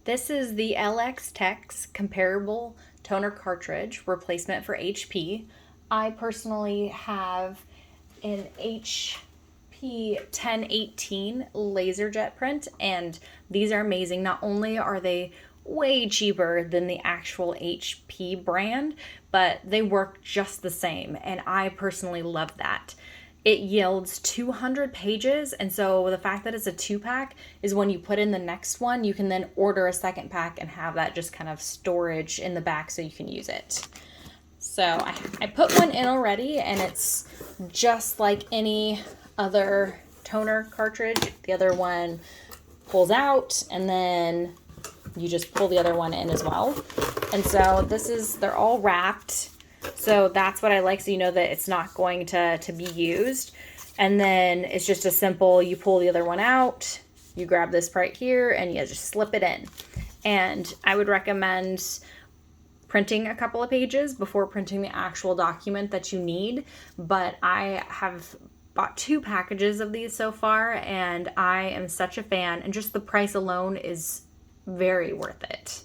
This is the LxTek's comparable toner cartridge replacement for HP. I personally have an HP 1018 Laserjet print, and these are amazing. Not only are they way cheaper than the actual HP brand, but they work just the same, and I personally love that. It yields 200 pages, and so the fact that it's a 2-pack is when you put in the next one, you can then order a second pack and have that just kind of storage in the back so you can use it. So I put one in already, and it's just like any other toner cartridge. The other one pulls out, and then you just pull the other one in as well. And so they're all wrapped. So that's what I like, so you know that it's not going to be used. And then it's just a simple, you pull the other one out, you grab this right here, and you just slip it in. And I would recommend printing a couple of pages before printing the actual document that you need. But I have bought 2 packages of these so far, and I am such a fan, and just the price alone is very worth it.